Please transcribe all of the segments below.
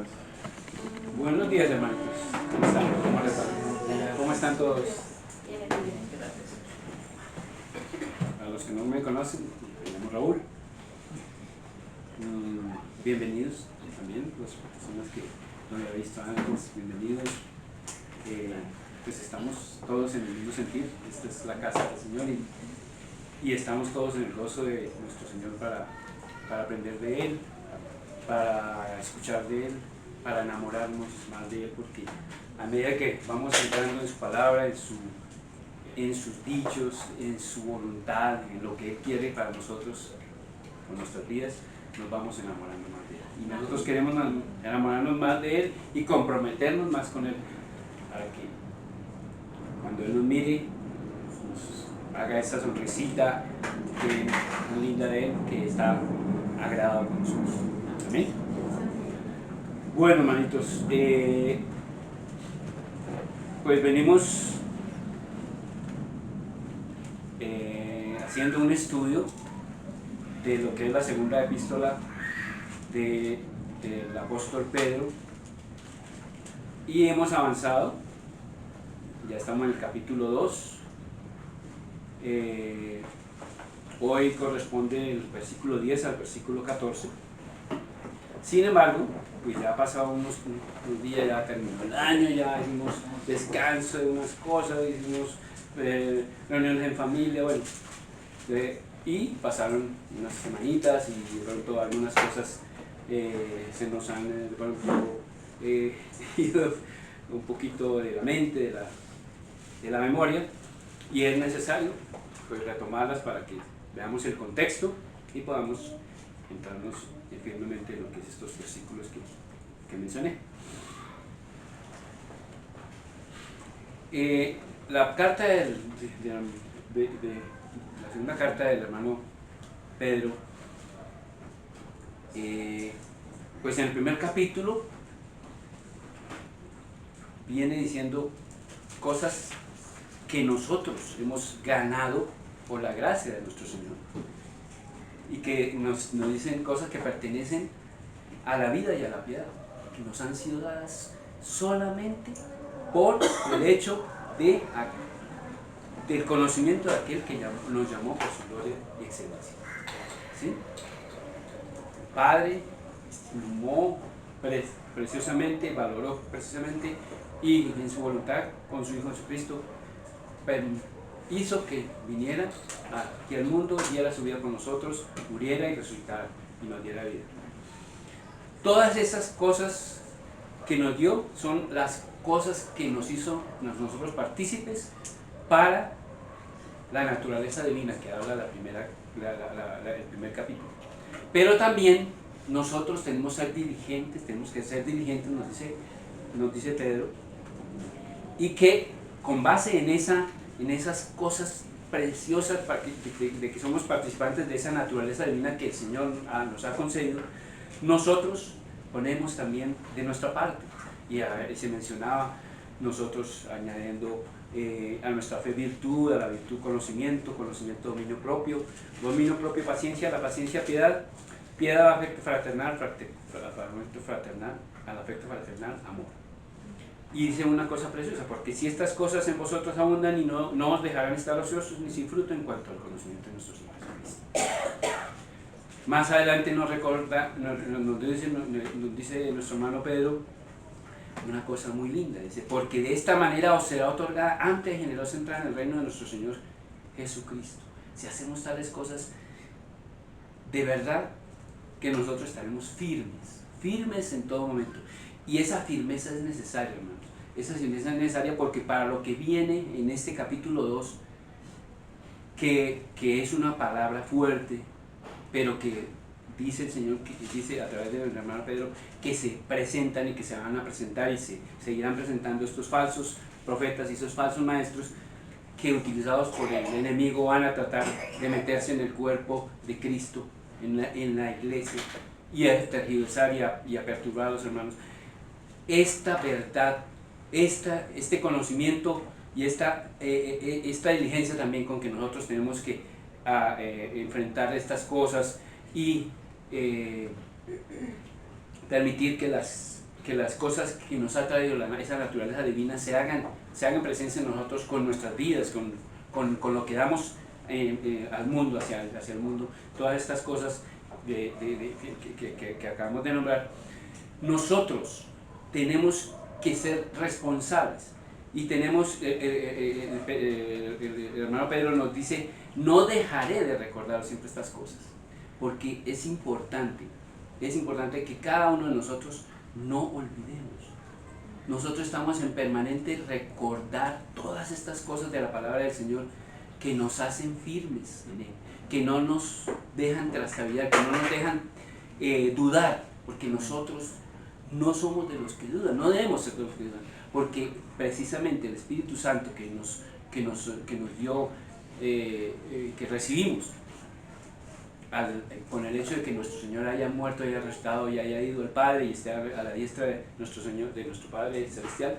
hermanos. Buenos días, hermanos. ¿Cómo están? ¿Cómo les va? ¿Cómo están todos? A los que no me conocen, me llamo Raúl. Bienvenidos también, las personas que no había visto antes, bienvenidos. Pues estamos todos en el mismo sentir. Esta es la casa del Señor y estamos todos en el gozo de nuestro Señor para aprender de Él, para escuchar de Él, para enamorarnos más de Él, porque a medida que vamos entrando en su palabra, en sus dichos, en su voluntad, en lo que Él quiere para nosotros, con nuestras vidas, nos vamos enamorando más de Él. Y nosotros queremos enamorarnos más de Él y comprometernos más con Él, para que cuando Él nos mire, nos haga esa sonrisita muy linda de Él, que está agradado con nosotros. Amén. Bueno, hermanitos, pues venimos haciendo un estudio de lo que es la segunda epístola del apóstol Pedro y hemos avanzado, ya estamos en el capítulo 2. Hoy corresponde el versículo 10 al versículo 14. Sin embargo, pues ya ha pasado unos días, ya terminó el año, ya hicimos descanso de unas cosas, hicimos reuniones en familia, bueno, y pasaron unas semanitas y de pronto algunas cosas se nos han de pronto ido un poquito de la mente, de la memoria, y es necesario pues retomarlas para que veamos el contexto y podamos entrarnos firmemente en lo que es estos versículos que mencioné. La carta la segunda carta del hermano Pedro, pues en el primer capítulo viene diciendo cosas que nosotros hemos ganado por la gracia de nuestro Señor, y que nos dicen cosas que pertenecen a la vida y a la piedad, que nos han sido dadas solamente por el hecho del conocimiento de aquel que nos llamó por su gloria y excelencia. ¿Sí? El Padre estimó preciosamente, valoró precisamente, y en su voluntad con su Hijo Jesucristo hizo que viniera aquí al mundo, diera su vida con nosotros, muriera y resucitara y nos diera vida. Todas esas cosas que nos dio son las cosas que nos hizo nosotros partícipes para la naturaleza divina que habla el primer capítulo. Pero también nosotros tenemos que ser diligentes, nos dice Pedro, y que con base en esas cosas preciosas de que somos participantes de esa naturaleza divina que el Señor nos ha concedido, nosotros ponemos también de nuestra parte. Y se mencionaba nosotros añadiendo a nuestra fe virtud, a la virtud conocimiento, dominio propio paciencia, la paciencia piedad, afecto fraternal, al afecto fraternal amor. Y dice una cosa preciosa, porque si estas cosas en vosotros abundan y no os dejarán estar ociosos ni sin fruto en cuanto al conocimiento de nuestro Señor Jesucristo. Más adelante nos dice nuestro hermano Pedro una cosa muy linda, dice, porque de esta manera os será otorgada amplia y generosa entrada en el reino de nuestro Señor Jesucristo. Si hacemos tales cosas, de verdad que nosotros estaremos firmes en todo momento. Y esa firmeza es necesaria, hermanos. Esa firmeza es necesaria porque para lo que viene en este capítulo 2, que es una palabra fuerte, pero que dice el Señor, que dice a través del hermano Pedro, que se presentan y que se van a presentar y se seguirán presentando estos falsos profetas y esos falsos maestros que, utilizados por el enemigo, van a tratar de meterse en el cuerpo de Cristo, en la iglesia, y a tergiversar y a perturbar a los hermanos. Esta verdad, este conocimiento y esta diligencia también con que nosotros tenemos que enfrentar estas cosas y permitir que las que las cosas que nos ha traído esa naturaleza divina se hagan presencia en nosotros con nuestras vidas, con lo que damos al mundo, hacia el mundo. Todas estas cosas que acabamos de nombrar, nosotros tenemos que ser responsables y tenemos, el hermano Pedro nos dice, no dejaré de recordar siempre estas cosas, porque es importante que cada uno de nosotros no olvidemos. Nosotros estamos en permanente recordar todas estas cosas de la palabra del Señor que nos hacen firmes en Él, que no nos dejan trastabillar, que no nos dejan dudar, porque nosotros no somos de los que dudan, no debemos ser de los que dudan, porque precisamente el Espíritu Santo que nos dio, que recibimos con el hecho de que nuestro Señor haya muerto, haya resucitado y haya ido al Padre y esté a la diestra de nuestro Señor, de nuestro Padre Celestial,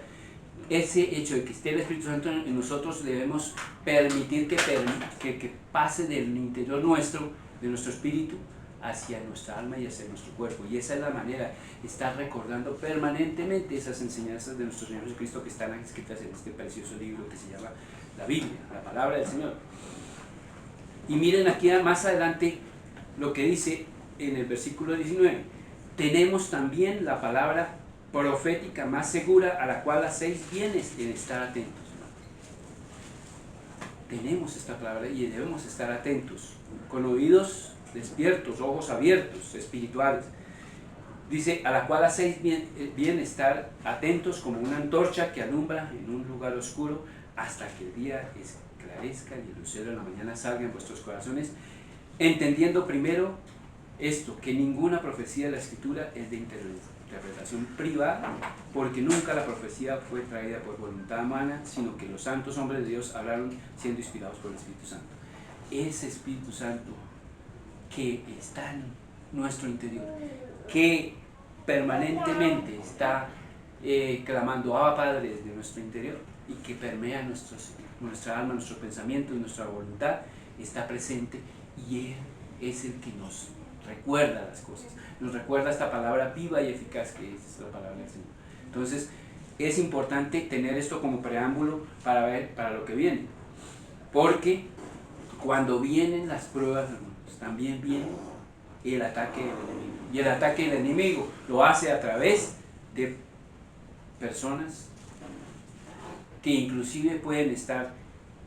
ese hecho de que esté el Espíritu Santo en nosotros, debemos permitir que pase del interior nuestro, de nuestro espíritu, hacia nuestra alma y hacia nuestro cuerpo. Y esa es la manera, estar recordando permanentemente esas enseñanzas de nuestro Señor Jesucristo que están escritas en este precioso libro que se llama la Biblia, la palabra del Señor. Y miren aquí más adelante lo que dice en el versículo 19. Tenemos también la palabra profética más segura, a la cual hacéis bien en estar atentos. Tenemos esta palabra y debemos estar atentos, con oídos despiertos, ojos abiertos, espirituales. Dice, a la cual hacéis bien estar atentos como una antorcha que alumbra en un lugar oscuro hasta que el día esclarezca y el lucero de la mañana salga en vuestros corazones, entendiendo primero esto, que ninguna profecía de la Escritura es de interpretación privada, porque nunca la profecía fue traída por voluntad humana, sino que los santos hombres de Dios hablaron siendo inspirados por el Espíritu Santo. Ese Espíritu Santo que está en nuestro interior, que permanentemente está clamando Abba Padre desde nuestro interior y que permea nuestra alma, nuestro pensamiento y nuestra voluntad, está presente, y Él es el que nos recuerda las cosas, nos recuerda esta palabra viva y eficaz que es la palabra del Señor. Entonces es importante tener esto como preámbulo para lo que viene, porque cuando vienen las pruebas, hermanos, también viene el ataque del enemigo, y el ataque del enemigo lo hace a través de personas que inclusive pueden estar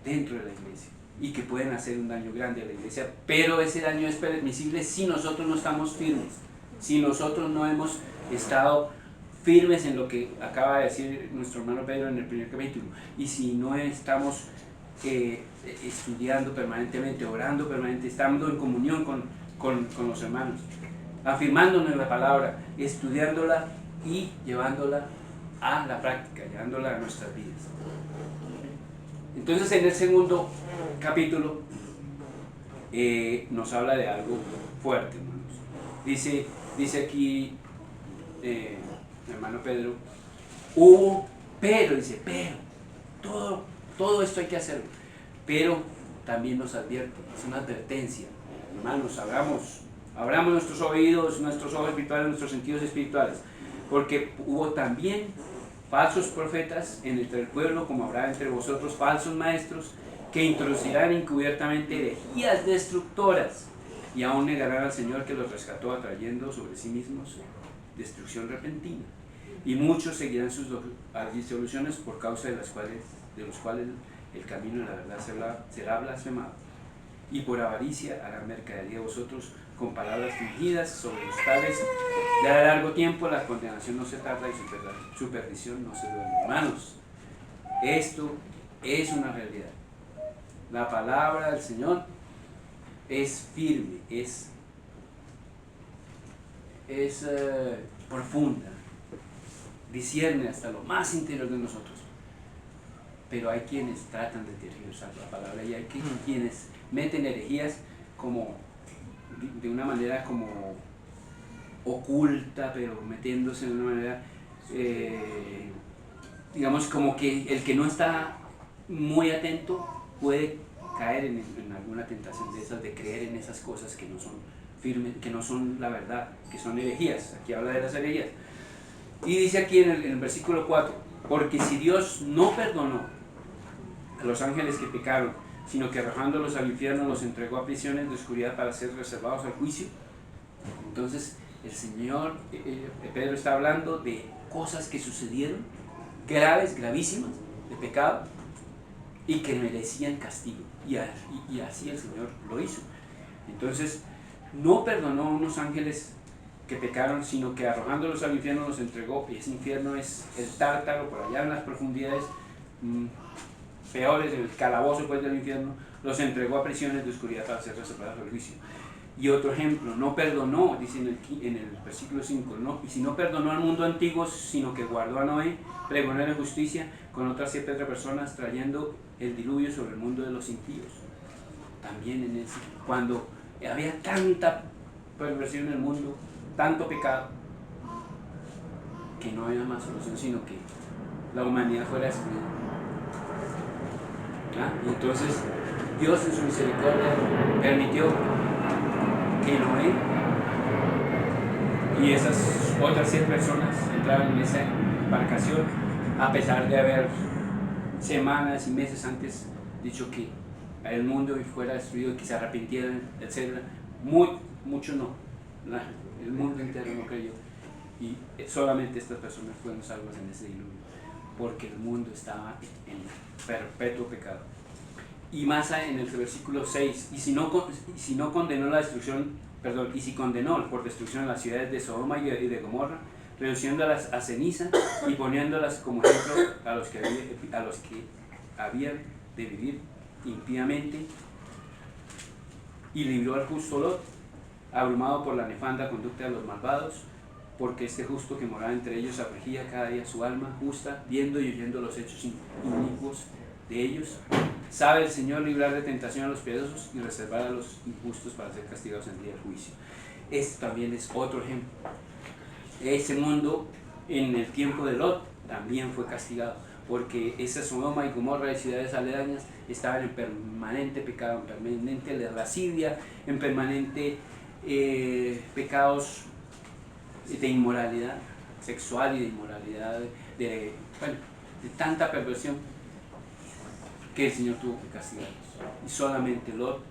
dentro de la iglesia y que pueden hacer un daño grande a la iglesia, pero ese daño es permisible si nosotros no estamos firmes, si nosotros no hemos estado firmes en lo que acaba de decir nuestro hermano Pedro en el primer capítulo, y si no estamos estudiando permanentemente, orando permanentemente, estando en comunión con los hermanos, afirmándonos la palabra, estudiándola y llevándola a la práctica, llevándola a nuestras vidas. Entonces en el segundo capítulo nos habla de algo fuerte, hermanos. Dice aquí hermano Pedro, pero todo esto hay que hacerlo, pero también nos advierte, es una advertencia, hermanos, abramos nuestros oídos, nuestros ojos espirituales, nuestros sentidos espirituales, porque hubo también falsos profetas entre el pueblo, como habrá entre vosotros falsos maestros, que introducirán encubiertamente herejías destructoras, y aún negarán al Señor que los rescató, atrayendo sobre sí mismos destrucción repentina. Y muchos seguirán sus disoluciones, por causa de los cuales el camino de la verdad será blasfemado. Y por avaricia harán mercadería de vosotros con palabras fingidas, sobre los tales de a largo tiempo la condenación no se tarda y su perdición no se duerme. Hermanos, esto es una realidad. La palabra del Señor es firme, es profunda, discierne hasta lo más interior de nosotros. Pero hay quienes tratan de tergiversar la palabra, y hay quienes meten herejías como de una manera como oculta, pero metiéndose de una manera digamos como que el que no está muy atento puede caer en alguna tentación de esas, de creer en esas cosas que no son firmes, que no son la verdad, que son herejías. Aquí habla de las herejías. Y dice aquí en el versículo 4, porque si Dios no perdonó a los ángeles que pecaron, sino que arrojándolos al infierno los entregó a prisiones de oscuridad para ser reservados al juicio. Entonces el Señor, Pedro está hablando de cosas que sucedieron, graves, gravísimas, de pecado, y que merecían castigo. Y así el Señor lo hizo. Entonces no perdonó a unos ángeles que pecaron, sino que arrojándolos al infierno los entregó. Y ese infierno es el Tártaro, por allá en las profundidades peores, el calabozo pues del infierno, los entregó a prisiones de oscuridad para ser reservados al juicio. Y otro ejemplo, no perdonó, dice en el versículo 5, ¿no? Y si no perdonó al mundo antiguo, sino que guardó a Noé, pregonó la justicia con otras 7 personas, trayendo el diluvio sobre el mundo de los impíos. También en ese, cuando había tanta perversión en el mundo, tanto pecado, que no había más solución, sino que la humanidad fuera destruida. Y entonces Dios en su misericordia permitió que Noé y esas otras 100 personas entraran en esa embarcación, a pesar de haber semanas y meses antes dicho que el mundo fuera destruido, que se arrepintieran, etc. Mucho no, el mundo entero no creyó, y solamente estas personas fueron salvas en ese diluvio, porque el mundo estaba en perpetuo pecado. Y más en el versículo 6, y si no condenó la destrucción, perdón, y si condenó por destrucción a las ciudades de Sodoma y de Gomorra, reduciéndolas a ceniza y poniéndolas como ejemplo a los que habían de vivir impíamente, y libró al justo Lot, abrumado por la nefanda conducta de los malvados, porque este justo que moraba entre ellos afligía cada día su alma justa, viendo y oyendo los hechos inicuos de ellos. Sabe el Señor librar de tentación a los piadosos y reservar a los injustos para ser castigados en el día del juicio. Este también es otro ejemplo. Ese mundo en el tiempo de Lot también fue castigado, porque esa Sodoma y Gomorra y ciudades aledañas estaban en permanente pecado, en permanente lascivia, en permanente pecados de inmoralidad sexual y de inmoralidad, de tanta perversión, que el Señor tuvo que castigarlos. Y solamente Lot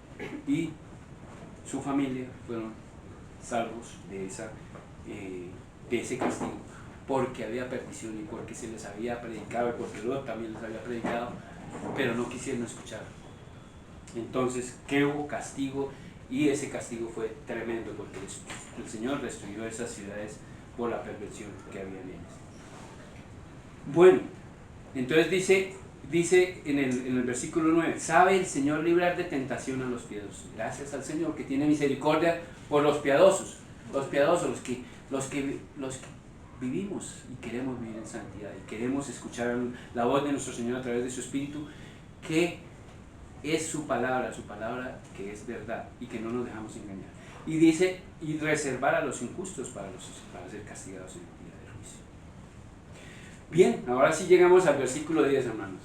y su familia fueron salvos de ese castigo, porque había perdición y porque se les había predicado, y porque Lot también les había predicado, pero no quisieron escuchar. Entonces, que hubo castigo, y ese castigo fue tremendo, porque el Señor destruyó esas ciudades por la perversión que había en ellas. Bueno, entonces dice en el versículo 9, sabe el Señor librar de tentación a los piadosos. Gracias al Señor que tiene misericordia por los piadosos, los que vivimos y queremos vivir en santidad y queremos escuchar la voz de nuestro Señor a través de su Espíritu, que es su palabra que es verdad y que no nos dejamos engañar. Y dice, y reservar a los injustos para ser castigados en el día del juicio. Bien, ahora sí llegamos al versículo 10, hermanos.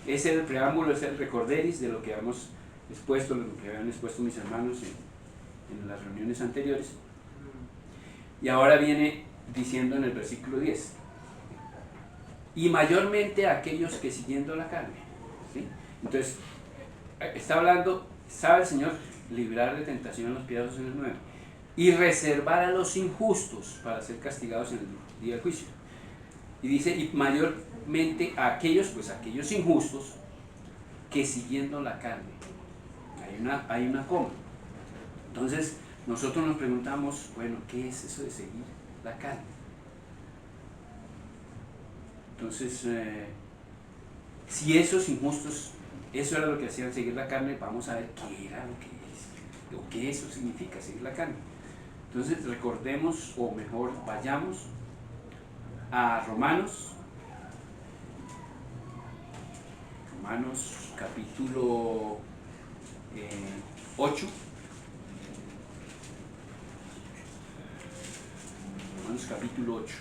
Ese es el preámbulo, es el recorderis de lo que habíamos expuesto, lo que habían expuesto mis hermanos en las reuniones anteriores. Y ahora viene diciendo en el versículo 10, y mayormente a aquellos que siguiendo la carne, ¿sí? Entonces, está hablando, sabe el Señor librar de tentación a los piadosos en el 9, y reservar a los injustos para ser castigados en el día del juicio. Y dice, y mayormente a aquellos injustos que siguiendo la carne. Hay una coma. Entonces, nosotros nos preguntamos, bueno, ¿qué es eso de seguir la carne? Entonces, si esos injustos, eso era lo que hacían, seguir la carne, vamos a ver qué era lo que es, o qué eso significa, seguir la carne. Entonces, recordemos, o mejor, vayamos a Romanos capítulo 8. Romanos capítulo 8.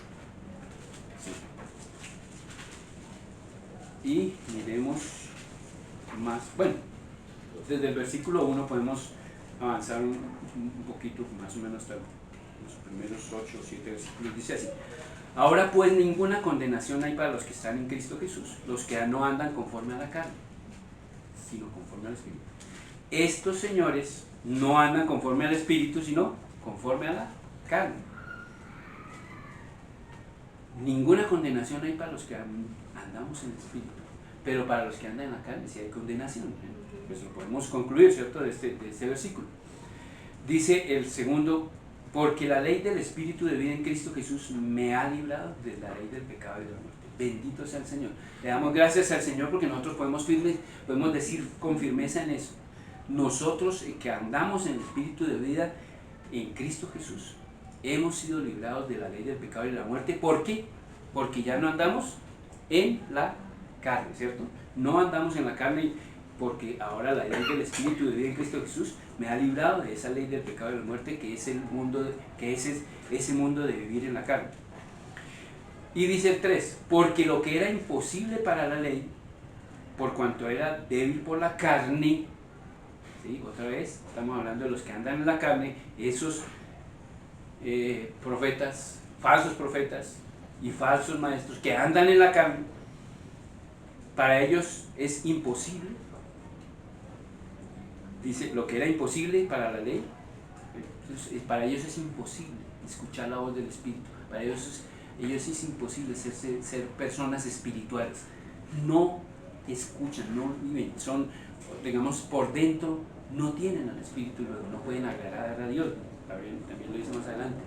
Sí. Y miremos más. Bueno, desde el versículo 1 podemos avanzar un poquito, más o menos hasta los primeros 8 o 7 versículos, dice así: ahora pues ninguna condenación hay para los que están en Cristo Jesús, los que no andan conforme a la carne, sino conforme al Espíritu. Estos señores no andan conforme al Espíritu, sino conforme a la carne. Ninguna condenación hay para los que andamos en el Espíritu, pero para los que andan en la carne sí hay condenación. Pues lo podemos concluir, ¿cierto?, de este versículo. Dice el segundo: porque la ley del Espíritu de vida en Cristo Jesús me ha librado de la ley del pecado y de la muerte. Bendito sea el Señor. Le damos gracias al Señor porque nosotros podemos decir con firmeza en eso. Nosotros que andamos en el Espíritu de vida en Cristo Jesús, hemos sido librados de la ley del pecado y de la muerte. ¿Por qué? Porque ya no andamos en la carne, ¿cierto? No andamos en la carne, porque ahora la ley del Espíritu de vida en Cristo Jesús me ha librado de esa ley del pecado y de la muerte, que es ese mundo de vivir en la carne. Y dice el 3: porque lo que era imposible para la ley, por cuanto era débil por la carne, ¿sí? Otra vez, estamos hablando de los que andan en la carne, esos profetas, falsos profetas y falsos maestros que andan en la carne, para ellos es imposible. Dice, lo que era imposible para la ley, para ellos es imposible escuchar la voz del Espíritu. Para ellos es imposible ser personas espirituales. No escuchan, no viven, son, digamos, por dentro no tienen al Espíritu, luego no pueden agradar a Dios. También lo dice más adelante.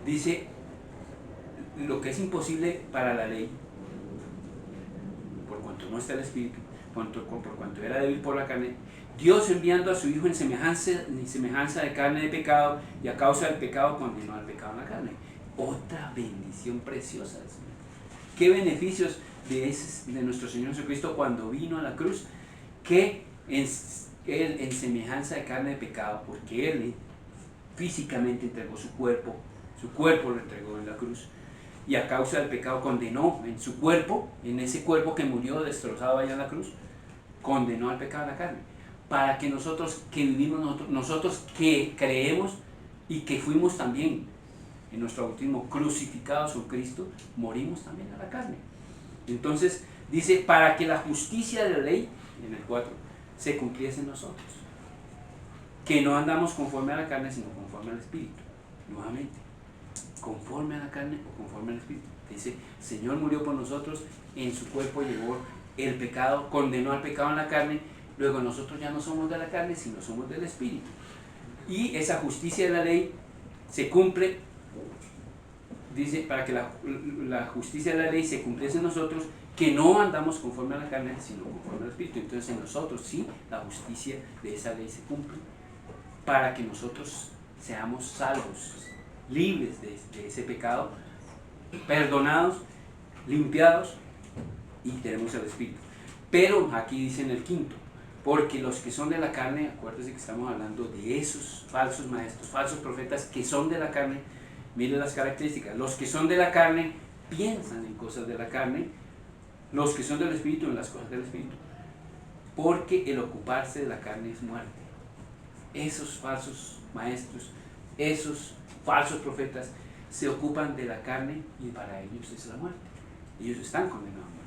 Dice, lo que es imposible para la ley, por cuanto no está el Espíritu, por cuanto era débil por la carne, Dios, enviando a su Hijo en semejanza de carne de pecado, y a causa del pecado condenó al pecado en la carne. Otra bendición preciosa. ¿Qué beneficios de nuestro Señor Jesucristo cuando vino a la cruz? Que Él en semejanza de carne de pecado, porque Él físicamente entregó su cuerpo lo entregó en la cruz, y a causa del pecado condenó en su cuerpo, en ese cuerpo que murió destrozado allá en la cruz, condenó al pecado en la carne, para que nosotros que vivimos, nosotros que creemos y que fuimos también en nuestro bautismo crucificados con Cristo, morimos también a la carne. Entonces dice, para que la justicia de la ley, en el 4, se cumpliese en nosotros, que no andamos conforme a la carne, sino conforme al Espíritu. Nuevamente, conforme a la carne o conforme al Espíritu. Dice, Señor murió por nosotros, en su cuerpo llevó el pecado, condenó al pecado en la carne, luego nosotros ya no somos de la carne, sino somos del Espíritu. Y esa justicia de la ley se cumple, dice, para que la justicia de la ley se cumpliese en nosotros, que no andamos conforme a la carne, sino conforme al Espíritu. Entonces en nosotros sí, la justicia de esa ley se cumple, para que nosotros seamos salvos, libres de ese pecado, perdonados, limpiados, y tenemos el Espíritu. Pero aquí dice en el 5, porque los que son de la carne, acuérdense que estamos hablando de esos falsos maestros, falsos profetas que son de la carne. Miren las características: los que son de la carne piensan en cosas de la carne, los que son del Espíritu en las cosas del Espíritu, porque el ocuparse de la carne es muerte. Esos falsos maestros, esos falsos profetas se ocupan de la carne y para ellos es la muerte. Ellos están condenados a muerte.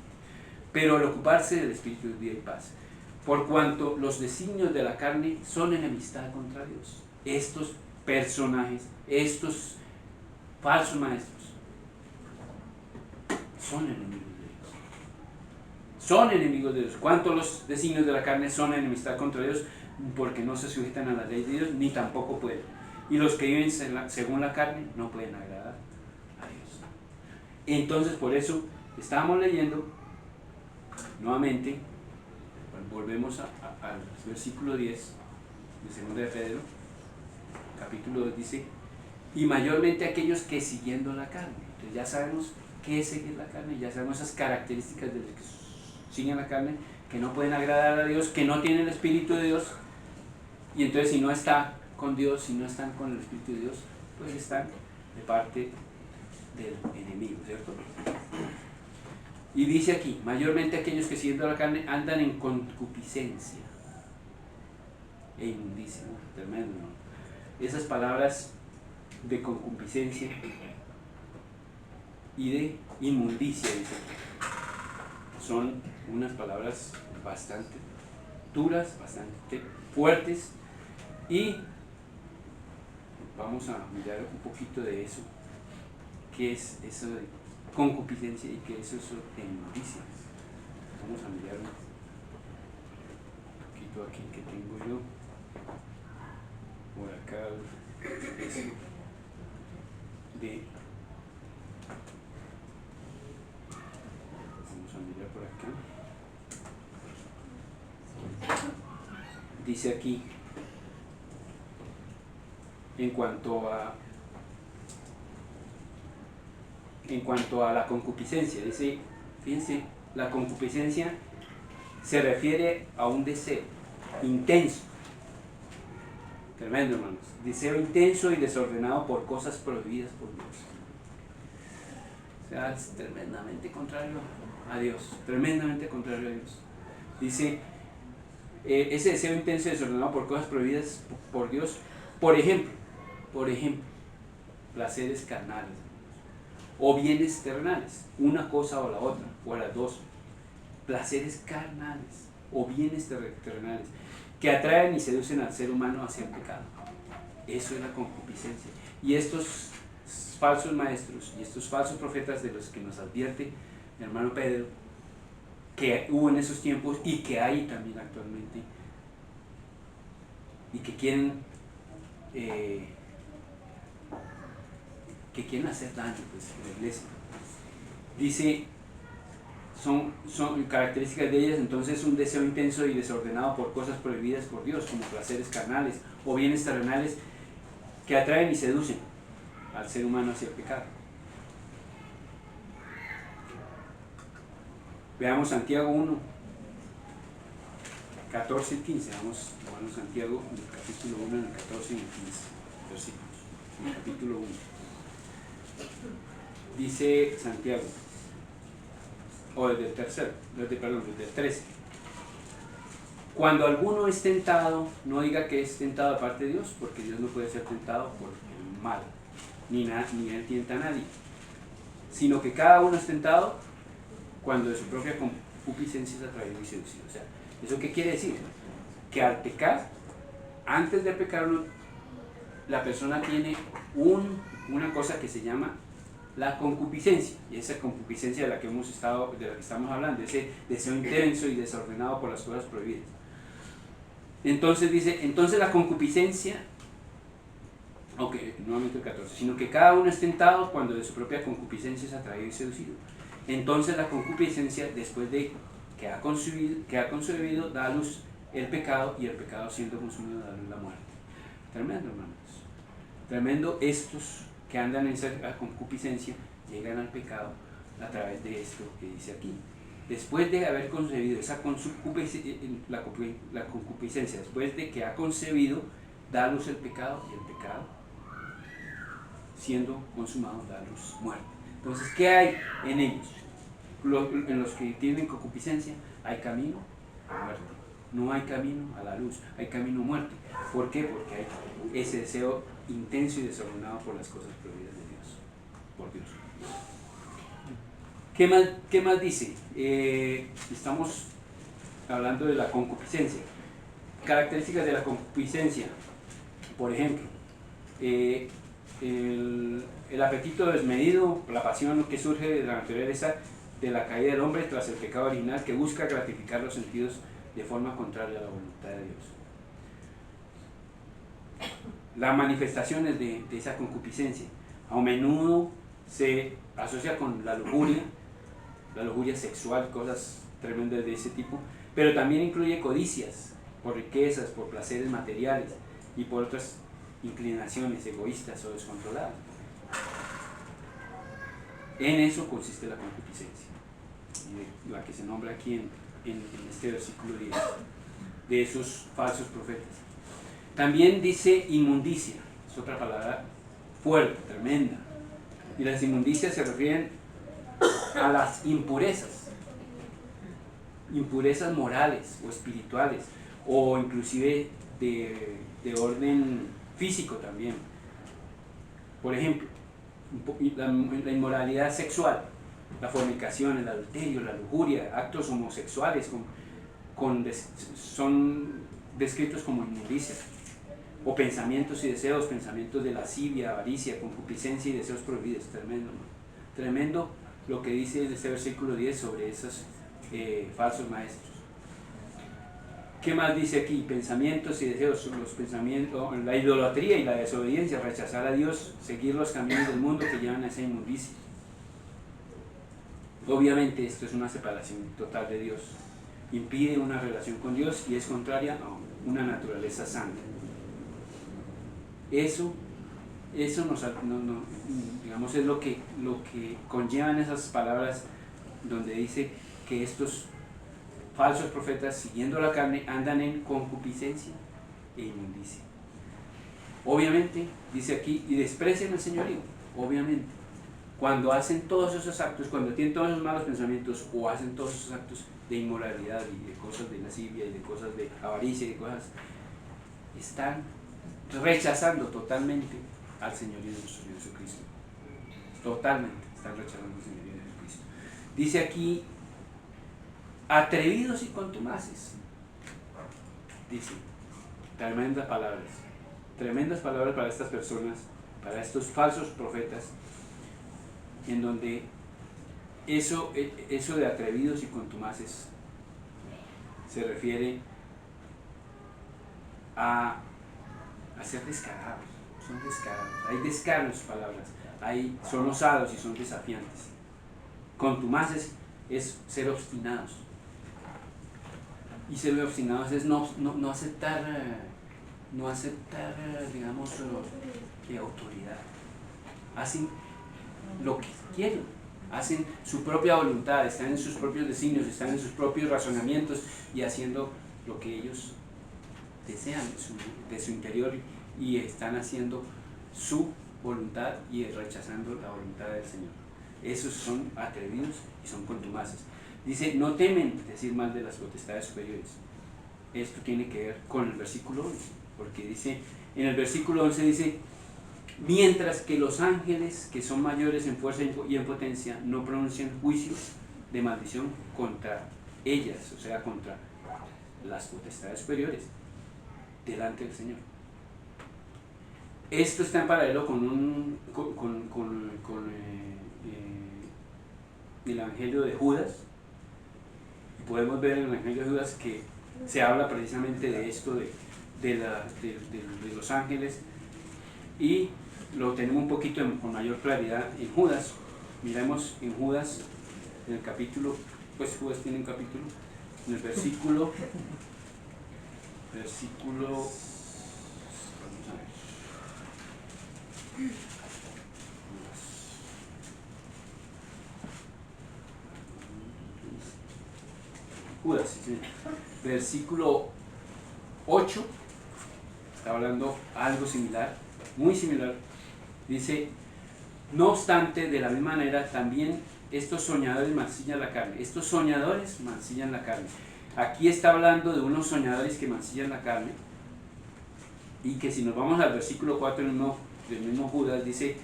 Pero el ocuparse del Espíritu es vida y paz. Por cuanto los designios de la carne son enemistad contra Dios. Estos personajes, estos falsos maestros, son enemigos de Dios. Son enemigos de Dios. ¿Cuánto los designios de la carne son enemistad contra Dios? Porque no se sujetan a la ley de Dios, ni tampoco pueden. Y los que viven según la carne no pueden agradar a Dios. Entonces, por eso estábamos leyendo nuevamente, volvemos al versículo 10 de 2 de Pedro, capítulo 2, dice, y mayormente aquellos que siguiendo la carne. Entonces ya sabemos qué es seguir la carne, ya sabemos esas características de los que siguen la carne, que no pueden agradar a Dios, que no tienen el Espíritu de Dios, y entonces si no está con Dios, si no están con el Espíritu de Dios, pues están de parte del enemigo, ¿cierto? Y dice aquí, mayormente aquellos que siguiendo la carne andan en concupiscencia e inmundicia. Tremendo, ¿no? Esas palabras de concupiscencia y de inmundicia, dice. Son unas palabras bastante duras, bastante fuertes, y vamos a mirar un poquito de eso, qué es eso de concupiscencia y qué es eso de inmundicia. Vamos a mirar un poquito aquí que tengo yo, por acá, eso de, vamos a mirar por acá, dice aquí, en cuanto a la concupiscencia, dice, fíjense, la concupiscencia se refiere a un deseo intenso, tremendo, hermanos, deseo intenso y desordenado por cosas prohibidas por Dios. O sea, es tremendamente contrario a Dios, tremendamente contrario a Dios. Dice, ese deseo intenso y desordenado por cosas prohibidas por Dios, por ejemplo, placeres carnales o bienes terrenales, una cosa o la otra, o las dos, placeres carnales o bienes terrenales que atraen y seducen al ser humano hacia el pecado. Eso es la concupiscencia. Y estos falsos maestros y estos falsos profetas de los que nos advierte mi hermano Pedro, que hubo en esos tiempos y que hay también actualmente, y que quieren hacer daño, pues, a la iglesia. Dice, son características de ellas entonces un deseo intenso y desordenado por cosas prohibidas por Dios, como placeres carnales o bienes terrenales que atraen y seducen al ser humano hacia el pecado. Veamos Santiago 1, 14 y 15. Vamos a Santiago, en el capítulo 1, en el 14 y el 15 versículos. En el capítulo 1. Dice Santiago, o desde el 13. Cuando alguno es tentado, no diga que es tentado de parte de Dios, porque Dios no puede ser tentado por el mal, ni él tienta a nadie, sino que cada uno es tentado cuando de su propia concupiscencia es atraído y seducido. O sea, ¿eso qué quiere decir? Que al pecar, antes de pecar, la persona tiene una cosa que se llama la concupiscencia, y esa concupiscencia de la que estamos hablando, ese deseo intenso y desordenado por las cosas prohibidas. Entonces dice, la concupiscencia, nuevamente el 14, sino que cada uno es tentado cuando de su propia concupiscencia es atraído y seducido. Entonces la concupiscencia, después de que ha concebido, da a luz el pecado, y el pecado, siendo consumido, da a luz la muerte. Tremendo, hermanos. Tremendo. Estos que andan en esa concupiscencia llegan al pecado a través de esto que dice aquí. Después de haber concebido la concupiscencia, después de que ha concebido, da a luz el pecado, y el pecado, siendo consumado, da a luz muerte. Entonces, ¿qué hay en ellos? En los que tienen concupiscencia hay camino a muerte. No hay camino a la luz, hay camino a muerte. ¿Por qué? Porque hay ese deseo intenso y desordenado por las cosas prohibidas de Dios, por Dios. ¿Qué más dice? Estamos hablando de la concupiscencia. Características de la concupiscencia. Por ejemplo, el apetito desmedido, la pasión que surge de la naturaleza de la caída del hombre tras el pecado original, que busca gratificar los sentidos de forma contraria a la voluntad de Dios. Las manifestaciones de esa concupiscencia a menudo se asocia con la lujuria sexual, cosas tremendas de ese tipo, pero también incluye codicias por riquezas, por placeres materiales y por otras inclinaciones egoístas o descontroladas. En eso consiste la concupiscencia, la que se nombra aquí en este versículo 10, de esos falsos profetas. También dice inmundicia, es otra palabra fuerte, tremenda. Y las inmundicias se refieren a las impurezas morales o espirituales, o inclusive de orden físico también. Por ejemplo, la inmoralidad sexual, la fornicación, el adulterio, la lujuria, actos homosexuales son descritos como inmundicia, o pensamientos y deseos, pensamientos de lascivia, avaricia, concupiscencia y deseos prohibidos. Tremendo, ¿no? Tremendo lo que dice en este versículo 10 sobre esos falsos maestros. ¿Qué más dice aquí? Pensamientos y deseos, los pensamientos, la idolatría y la desobediencia, rechazar a Dios, seguir los caminos del mundo que llevan a esa inmundicia. Obviamente esto es una separación total de Dios, impide una relación con Dios y es contraria a una naturaleza santa. Eso digamos, es lo que conllevan esas palabras donde dice que estos falsos profetas, siguiendo la carne, andan en concupiscencia e inmundicia. Obviamente, dice aquí, y desprecian el señorío. Obviamente, cuando hacen todos esos actos, cuando tienen todos esos malos pensamientos o hacen todos esos actos de inmoralidad y de cosas de lascivia y de cosas de avaricia y de cosas, están rechazando totalmente al señorío de nuestro Señor Jesucristo. Totalmente están rechazando al señorío de Jesucristo. Dice aquí, atrevidos y contumaces. Dice, tremendas palabras para estas personas, para estos falsos profetas, en donde eso de atrevidos y contumaces se refiere a ser descarados. Son descarados, hay descaro en sus palabras, son osados y son desafiantes. Contumaces es ser obstinados, y ser obstinados es no aceptar, digamos, autoridad. Hacen lo que quieren, hacen su propia voluntad, están en sus propios designios, están en sus propios razonamientos y haciendo lo que ellos desean de su interior, y están haciendo su voluntad y rechazando la voluntad del Señor. Esos son atrevidos y son contumaces. Dice, no temen decir mal de las potestades superiores. Esto tiene que ver con el versículo 11, porque dice, en el versículo 11 dice, mientras que los ángeles, que son mayores en fuerza y en potencia, no pronuncian juicios de maldición contra ellas, o sea, contra las potestades superiores, delante del Señor. Esto está en paralelo con el Evangelio de Judas. Podemos ver en el Evangelio de Judas que se habla precisamente de esto, de los ángeles, y lo tenemos un poquito con mayor claridad en Judas. Miremos en Judas, en el capítulo, pues Judas tiene un capítulo, en el versículo, vamos a ver, Judas, sí, versículo 8, está hablando algo similar, muy similar. Dice, no obstante, de la misma manera, también estos soñadores mancillan la carne. Estos soñadores mancillan la carne. Aquí está hablando de unos soñadores que mancillan la carne, y que si nos vamos al versículo 4 del mismo Judas, dice,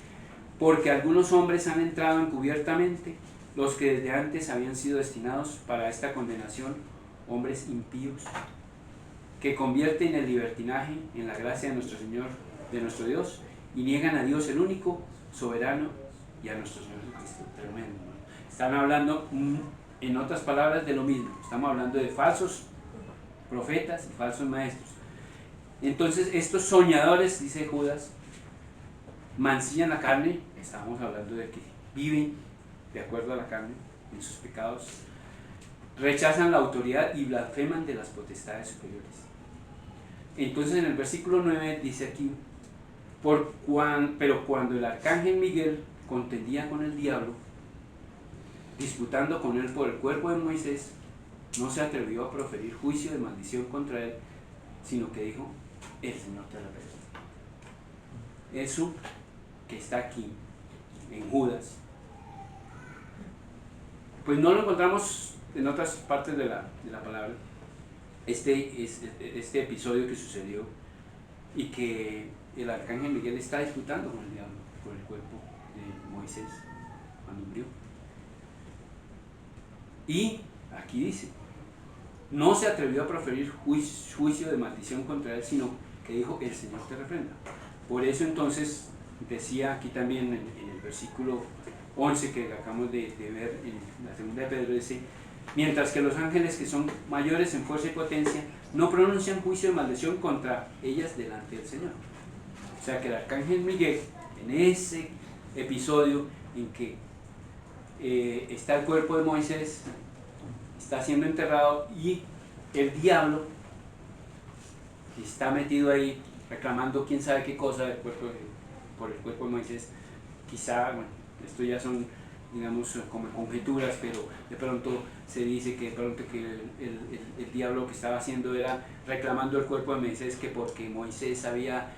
porque algunos hombres han entrado encubiertamente, los que desde antes habían sido destinados para esta condenación, hombres impíos, que convierten el libertinaje en la gracia de nuestro Señor, de nuestro Dios, y niegan a Dios el único, soberano, y a nuestro Señor Jesucristo. Tremendo, ¿no? Están hablando, en otras palabras, de lo mismo. Estamos hablando de falsos profetas y falsos maestros. Entonces, estos soñadores, dice Judas, mancillan la carne. Estamos hablando de que viven de acuerdo a la carne, en sus pecados, rechazan la autoridad y blasfeman de las potestades superiores. Entonces en el versículo 9 dice aquí, pero cuando el arcángel Miguel contendía con el diablo, disputando con él por el cuerpo de Moisés, no se atrevió a proferir juicio de maldición contra él, sino que dijo, el Señor te la perdona. Eso que está aquí en Judas, pues no lo encontramos en otras partes de la palabra. Este episodio que sucedió, y que el arcángel Miguel está disputando con el diablo, por el cuerpo de Moisés cuando murió. Y aquí dice, no se atrevió a proferir juicio de maldición contra él, sino que dijo, el Señor te reprenda. Por eso entonces decía aquí también en el versículo 11 que acabamos de ver en la segunda de Pedro, dice, mientras que los ángeles que son mayores en fuerza y potencia no pronuncian juicio de maldición contra ellas delante del Señor. O sea que el arcángel Miguel, en ese episodio en que está el cuerpo de Moisés, está siendo enterrado y el diablo está metido ahí reclamando quién sabe qué cosa del por el cuerpo de Moisés, quizá, bueno, esto ya son, digamos, como conjeturas, pero de pronto se dice que de pronto que el diablo que estaba haciendo era reclamando el cuerpo de Moisés, que porque Moisés había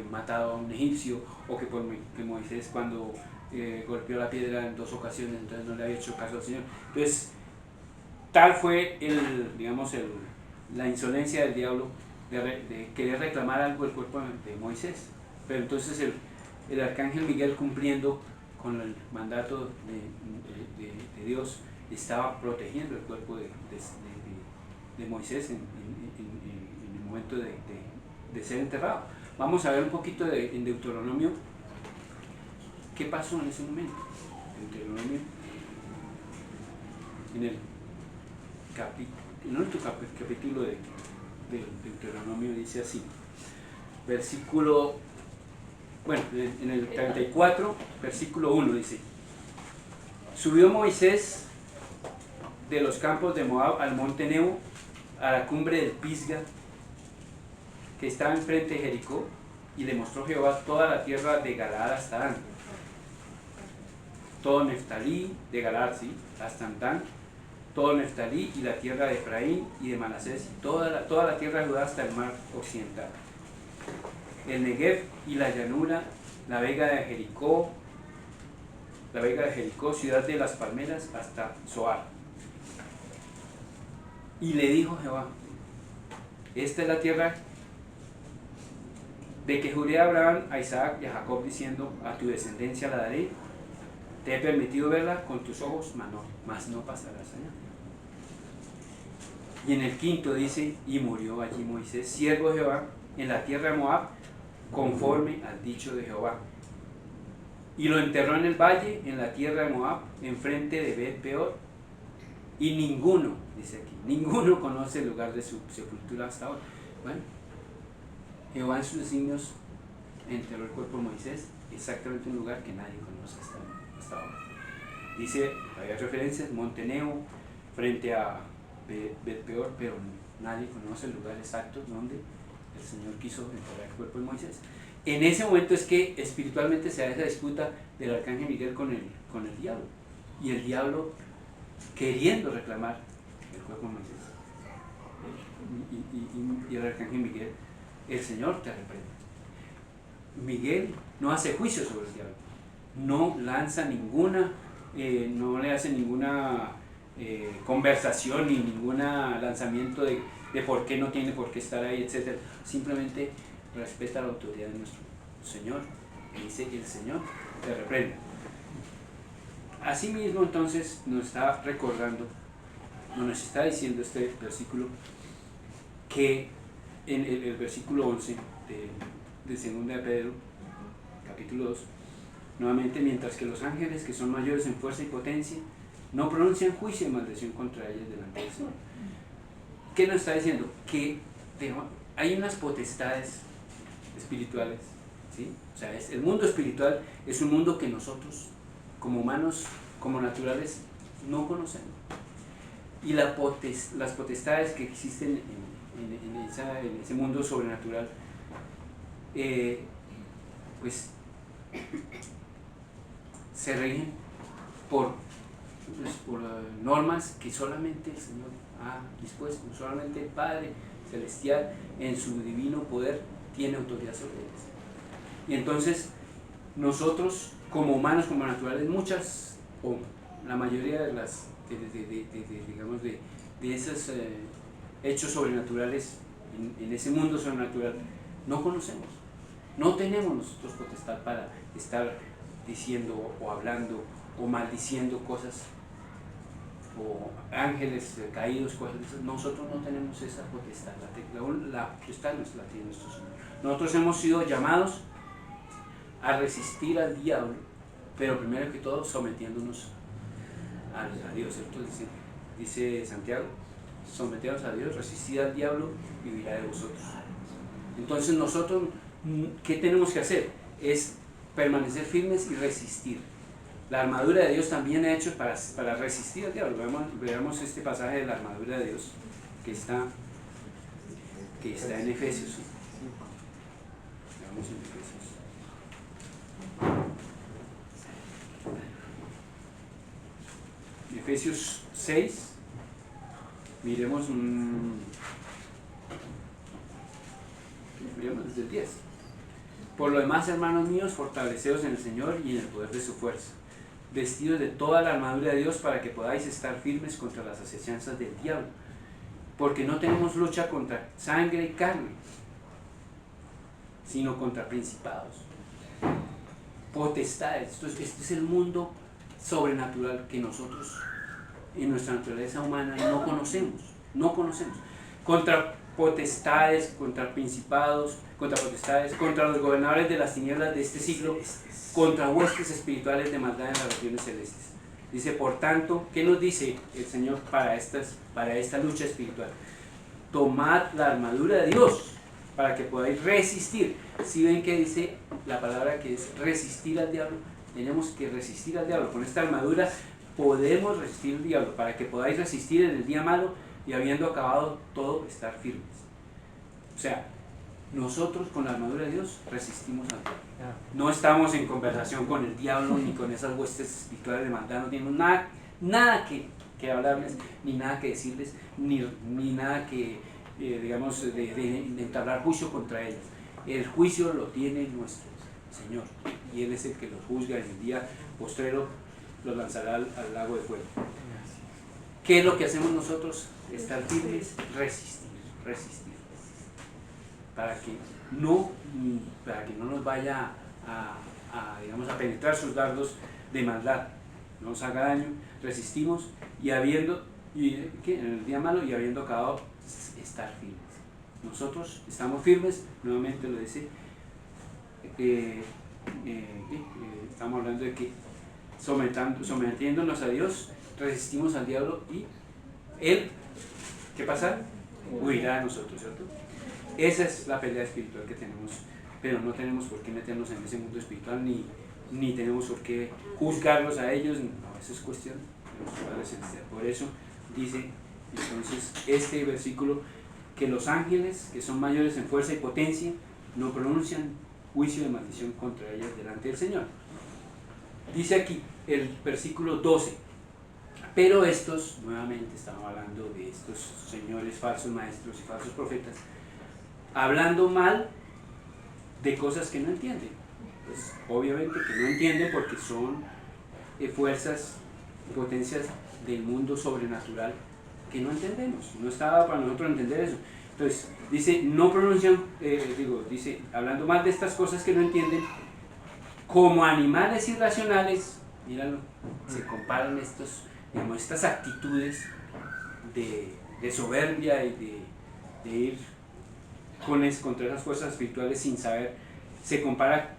matado a un egipcio, o que Moisés cuando golpeó la piedra en 2 ocasiones, entonces no le había hecho caso al Señor. Entonces, tal fue la insolencia del diablo de querer reclamar algo del cuerpo de Moisés. Pero entonces el arcángel Miguel, cumpliendo con el mandato de Dios, estaba protegiendo el cuerpo de Moisés en el momento de ser enterrado. Vamos a ver un poquito en Deuteronomio qué pasó en ese momento. Deuteronomio, en el último capítulo de Deuteronomio dice así, versículo, bueno, en el 34, versículo 1 dice, subió Moisés de los campos de Moab al monte Nebo, a la cumbre del Pisga, que estaba enfrente de Jericó, y le mostró Jehová toda la tierra de Galaad hasta Dan, todo Neftalí, de Galaad, sí, hasta Dan, todo Neftalí y la tierra de Efraín y de Manasés, toda la tierra de Judá hasta el mar occidental, el Negev y la llanura, la vega de Jericó, ciudad de las palmeras, hasta Zoar. Y le dijo Jehová, esta es la tierra de que juré a Abraham, a Isaac y a Jacob, diciendo, a tu descendencia la daré, te he permitido verla con tus ojos, mas no pasarás allá. Y en el 5 dice, y murió allí Moisés, siervo de Jehová, en la tierra de Moab, conforme al dicho de Jehová. Y lo enterró en el valle, en la tierra de Moab, enfrente de Bet Peor. Y ninguno, dice aquí, ninguno conoce el lugar de su sepultura hasta ahora. Bueno, Jehová en sus designios enterró el cuerpo de Moisés, exactamente un lugar que nadie conoce hasta ahora. Dice, hay referencias, Monte Nebo, frente a Bet Peor, pero nadie conoce el lugar exacto donde el Señor quiso enterrar el cuerpo de Moisés. En ese momento es que espiritualmente se da esa disputa del arcángel Miguel con el diablo, y el diablo queriendo reclamar el cuerpo de Moisés, y el arcángel Miguel, el Señor te reprende. Miguel no hace juicio sobre el diablo, no lanza no le hace ninguna conversación ni ningún lanzamiento de por qué no tiene por qué estar ahí, etc. Simplemente respeta la autoridad de nuestro Señor y dice, el Señor te reprende. Asimismo, entonces, nos está recordando, nos está diciendo este versículo, que en el versículo 11 de 2 de Pedro, capítulo 2, nuevamente, mientras que los ángeles que son mayores en fuerza y potencia no pronuncian juicio y maldición contra ellos delante del Señor. ¿Qué nos está diciendo? Que hay unas potestades espirituales, ¿sí? O sea, el mundo espiritual es un mundo que nosotros, como humanos, como naturales, no conocemos. Y las potestades que existen en ese mundo sobrenatural, pues se rigen por normas que solamente el Señor ha dispuesto, solamente el Padre Celestial en su divino poder tiene autoridad sobre ellas. Y entonces nosotros como humanos, como naturales, o la mayoría de esos hechos sobrenaturales en ese mundo sobrenatural no conocemos. No tenemos nosotros potestad para estar diciendo o hablando o maldiciendo cosas o ángeles caídos, cosas de esas. Nosotros no tenemos esa potestad. La potestad la tiene nuestro Señor. Nosotros hemos sido llamados a resistir al diablo, pero primero que todo sometiéndonos a Dios, ¿cierto? Dice Santiago, someteos a Dios, resistid al diablo y huirá de vosotros. Entonces nosotros, ¿qué tenemos que hacer? Es permanecer firmes y resistir. La armadura de Dios también ha hecho para resistir al diablo. Veamos este pasaje de la armadura de Dios que está en Efesios. Veamos en Efesios. Efesios 6. Miremos desde el 10. Por lo demás, hermanos míos, fortaleceos en el Señor y en el poder de su fuerza, vestidos de toda la armadura de Dios para que podáis estar firmes contra las asechanzas del diablo, porque no tenemos lucha contra sangre y carne, sino contra principados, potestades. Este es el mundo sobrenatural que nosotros en nuestra naturaleza humana no conocemos, contra potestades, contra principados, contra potestades, contra los gobernadores de las tinieblas de este siglo, contra huestes espirituales de maldad en las regiones celestes. Dice, por tanto, ¿qué nos dice el Señor para esta lucha espiritual? Tomad la armadura de Dios para que podáis resistir. Si ven que dice la palabra que es resistir al diablo, tenemos que resistir al diablo. Con esta armadura podemos resistir al diablo para que podáis resistir en el día malo y habiendo acabado todo, estar firmes. O sea, nosotros con la armadura de Dios resistimos al diablo. No estamos en conversación con el diablo ni con esas huestes espirituales de maldad. No tenemos nada que hablarles, ni nada que decirles, ni nada que, digamos, de entablar juicio contra ellos. El juicio lo tiene nuestro Señor y Él es el que los juzga. En el día postrero los lanzará al lago de fuego. ¿Qué es lo que hacemos nosotros? Estar firmes, resistir. Para que no nos vaya digamos, a penetrar sus dardos de maldad, no nos haga daño. Resistimos en el día malo y habiendo acabado, estar firmes. Nosotros estamos firmes, nuevamente lo dice, estamos hablando de que sometiéndonos a Dios, resistimos al diablo y Él, ¿qué pasa? Huirá de nosotros, ¿cierto? Esa es la pelea espiritual que tenemos, pero no tenemos por qué meternos en ese mundo espiritual, ni tenemos por qué juzgarlos a ellos. No, eso es cuestión de nuestro Padre Celestial. Por eso dice entonces este versículo que los ángeles, que son mayores en fuerza y potencia, no pronuncian juicio de maldición contra ellas delante del Señor. Dice aquí el versículo 12, pero estos, nuevamente estamos hablando de estos señores falsos maestros y falsos profetas, hablando mal de cosas que no entienden. Pues obviamente que no entienden porque son fuerzas, potencias del mundo sobrenatural que no entendemos. No estaba para nosotros entender eso. Entonces, dice, no pronuncian, dice, hablando mal de estas cosas que no entienden, como animales irracionales. Míralo, se comparan estas actitudes de soberbia y de ir contra esas fuerzas espirituales sin saber. Se compara,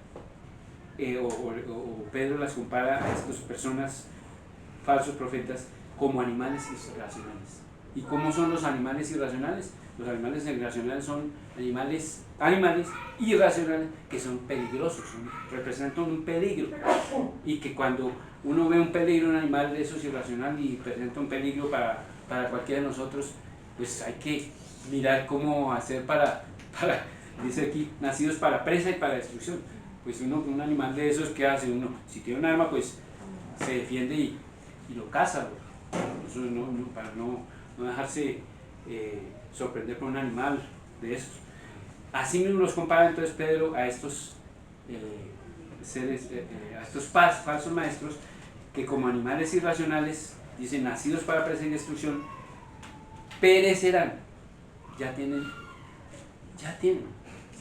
o Pedro las compara a estas personas, falsos profetas, como animales irracionales. ¿Y cómo son los animales irracionales? Los animales irracionales son animales irracionales que son peligrosos, representan un peligro, y que cuando uno ve un peligro, un animal de esos irracional y presenta un peligro para cualquiera de nosotros, pues hay que mirar cómo hacer para dice aquí, nacidos para presa y para destrucción. Pues un animal de esos, ¿qué hace uno? Si tiene un arma, pues se defiende y lo caza, para no dejarse sorprender por un animal de esos. Así mismo los compara entonces Pedro a estos seres, a estos falsos maestros, que como animales irracionales, dicen, nacidos para presa y destrucción, perecerán. Ya tienen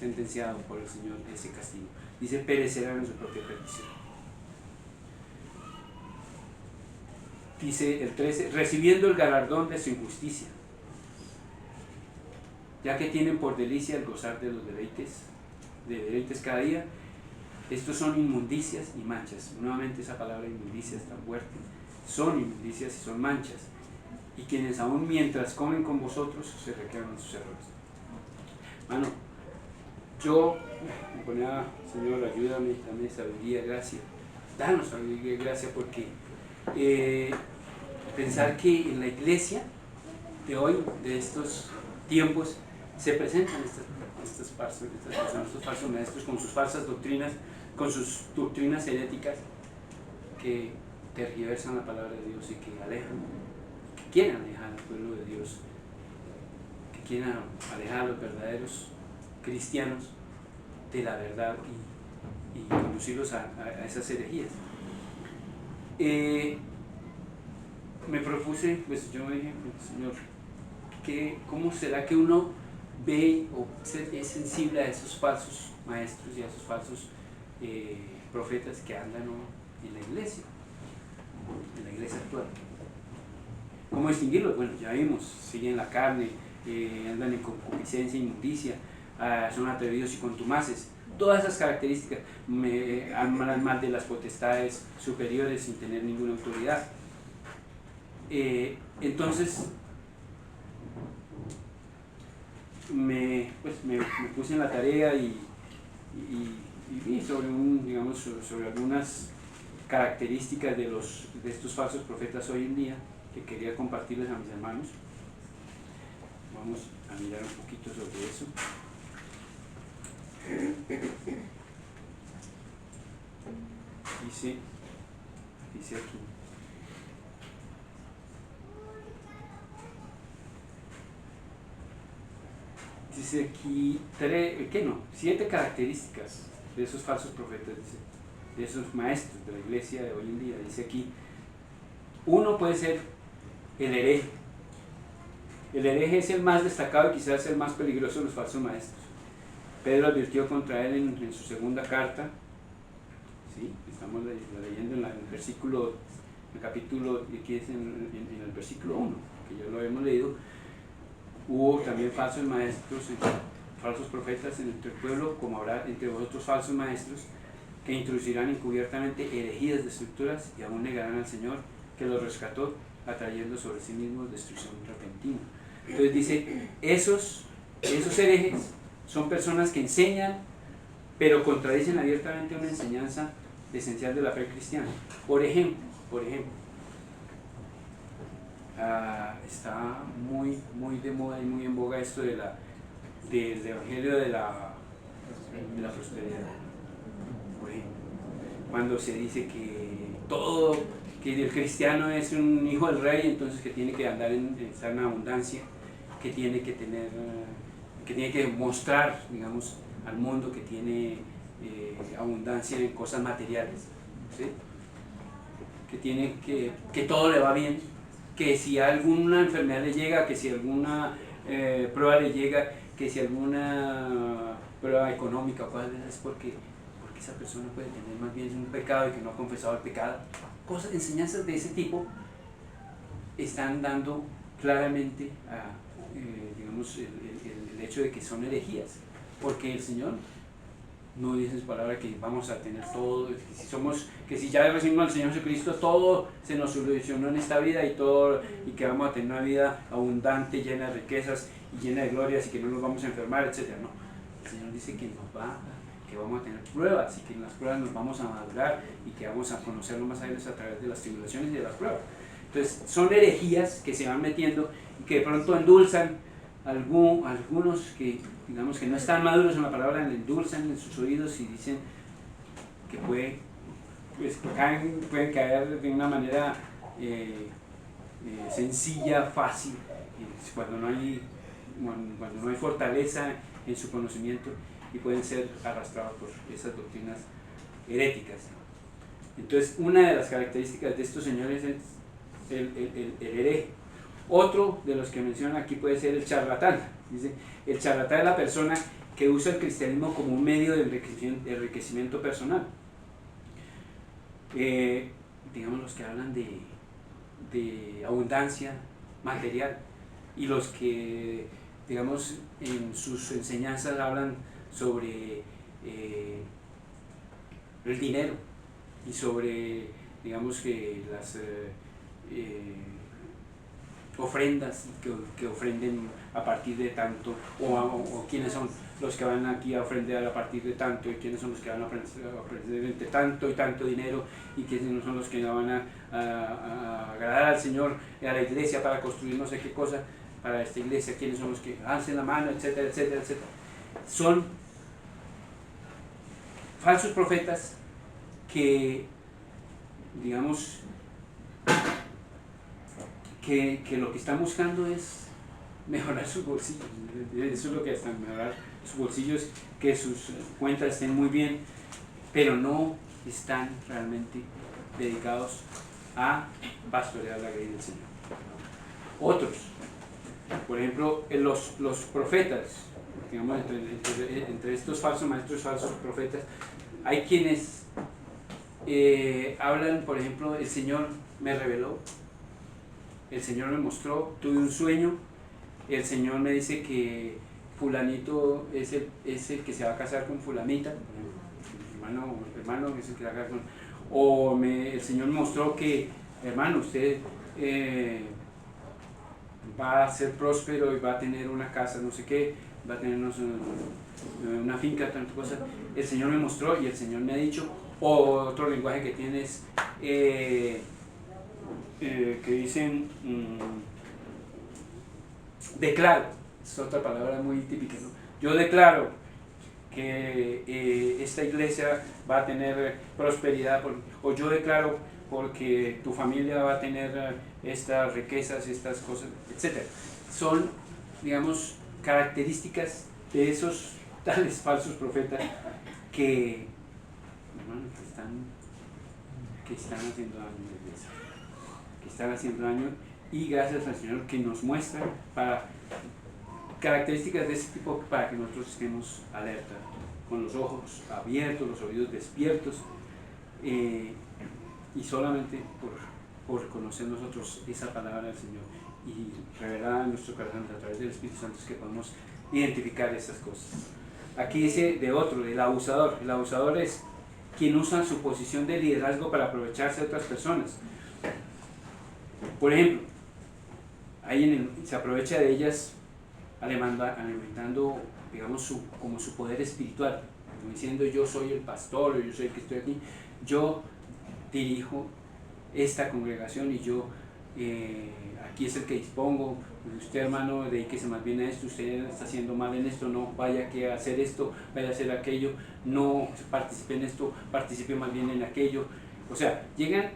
sentenciado por el Señor ese castigo. Dice, perecerán en su propia perdición. Dice el 13, recibiendo el galardón de su injusticia, ya que tienen por delicia el gozar de los deleites cada día. Estos son inmundicias y manchas. Nuevamente esa palabra inmundicia es tan fuerte. Son inmundicias y son manchas. Y quienes aún mientras comen con vosotros se recrean en sus errores. Mano, yo me ponía, Señor, ayúdame, dame sabiduría, gracia. Danos sabiduría y gracia, porque pensar que en la iglesia de hoy, de estos tiempos, se presentan estos falsos maestros con sus falsas doctrinas, con sus doctrinas heréticas que tergiversan la palabra de Dios y que alejan, que quieren alejar al pueblo de Dios, que quieren alejar a los verdaderos cristianos de la verdad y conducirlos a esas herejías. Me propuse, pues yo dije, Señor, ¿cómo será que uno ve o es sensible a esos falsos maestros y a esos falsos profetas que andan en la iglesia actual? ¿Cómo distinguirlos? Bueno, ya vimos, siguen la carne, andan en concupiscencia, inmundicia, son atrevidos y contumaces. Todas esas características hablan mal de las potestades superiores sin tener ninguna autoridad. Entonces me puse en la tarea y vi sobre algunas características de estos falsos profetas hoy en día que quería compartirles a mis hermanos. Vamos a mirar un poquito sobre eso. Dice aquí. Dice aquí 7 características de esos falsos profetas, dice, de esos maestros de la iglesia de hoy en día. Dice aquí, uno puede ser el hereje. El hereje es el más destacado y quizás el más peligroso de los falsos maestros. Pedro advirtió contra él en su segunda carta. ¿Sí? Estamos leyendo en el versículo, el capítulo, aquí es en el versículo 1, que ya lo hemos leído. Hubo también falsos maestros, falsos profetas entre el pueblo, como habrá entre vosotros falsos maestros, que introducirán encubiertamente herejías destructoras y aún negarán al Señor que los rescató, atrayendo sobre sí mismos destrucción repentina. Entonces dice, esos herejes son personas que enseñan, pero contradicen abiertamente una enseñanza esencial de la fe cristiana. Por ejemplo, está muy de moda y muy en boga esto del evangelio de la prosperidad. Por ejemplo, cuando se dice que el cristiano es un hijo del rey, entonces que tiene que andar estar en abundancia, que tiene que mostrar, digamos, al mundo que tiene abundancia en cosas materiales, ¿sí? Que todo le va bien, que si alguna enfermedad le llega, que si alguna prueba le llega, que si alguna prueba económica o cosas de esas, es porque esa persona puede tener más bien un pecado y que no ha confesado el pecado. Enseñanzas de ese tipo están dando claramente digamos, el hecho de que son herejías, porque el Señor no dice en su palabra que vamos a tener todo, que si ya recibimos al Señor Jesucristo, todo se nos solucionó en esta vida y que vamos a tener una vida abundante, llena de riquezas y llena de glorias y que no nos vamos a enfermar, etc. No, el Señor dice que vamos a tener pruebas y que en las pruebas nos vamos a madurar y que vamos a conocerlo más a Él a través de las tribulaciones y de las pruebas. Entonces son herejías que se van metiendo y que de pronto endulzan algunos que, digamos, que no están maduros en la palabra, le endulzan en sus oídos y dicen que pueden caer de una manera sencilla, fácil, cuando no hay fortaleza en su conocimiento, y pueden ser arrastrados por esas doctrinas heréticas. Entonces, una de las características de estos señores es el hereje. Otro de los que menciona aquí puede ser el charlatán. Dice, el charlatán es la persona que usa el cristianismo como un medio de enriquecimiento personal. Digamos los que hablan de abundancia material y los que, digamos, en sus enseñanzas hablan sobre el dinero y sobre, digamos, que las ofrendas que ofrenden a partir de tanto, o quiénes son los que van aquí a ofrendar a partir de tanto, y quiénes son los que van a ofrender entre tanto y tanto dinero, y quiénes son los que van a agradar al Señor, a la iglesia para construir no sé qué cosa para esta iglesia, quiénes son los que alcen la mano, etcétera, etcétera, etcétera. Son falsos profetas que, digamos, que lo que están buscando es mejorar sus bolsillos. Eso es lo que están, mejorar sus bolsillos, que sus cuentas estén muy bien, pero no están realmente dedicados a pastorear la grey del Señor. Otros, por ejemplo, los profetas, digamos, entre estos falsos maestros, falsos profetas, hay quienes hablan, por ejemplo, el Señor me reveló, el Señor me mostró, tuve un sueño, el Señor me dice que fulanito es el que se va a casar con fulanita, hermano es el que va a casar con, o el Señor me mostró que, hermano, usted va a ser próspero y va a tener una casa, no sé qué, va a tener una finca, tanta cosa. El Señor me mostró y el Señor me ha dicho, o otro lenguaje que tiene es que dicen declaro, es otra palabra muy típica, ¿no? Yo declaro que esta iglesia va a tener prosperidad, o yo declaro porque tu familia va a tener estas riquezas, estas cosas, etc. Son, digamos, características de esos tales falsos profetas que, hermano, que están haciendo daño a la iglesia, que están haciendo daño, y gracias al Señor que nos muestra para características de ese tipo para que nosotros estemos alerta, con los ojos abiertos, los oídos despiertos, y solamente por conocer nosotros esa palabra del Señor y revelada en nuestro corazón a través del Espíritu Santo es que podemos identificar esas cosas. Aquí dice de otro, el abusador. El abusador es quien usa su posición de liderazgo para aprovecharse de otras personas. Por ejemplo, se aprovecha de ellas alimentando, digamos, como su poder espiritual, como diciendo yo soy el pastor, o yo soy el que estoy aquí, yo dirijo esta congregación y yo aquí es el que dispongo, usted hermano dedíquese más bien a esto, usted está haciendo mal en esto, no vaya a hacer esto, vaya a hacer aquello, no participe en esto, participe más bien en aquello. O sea, llegan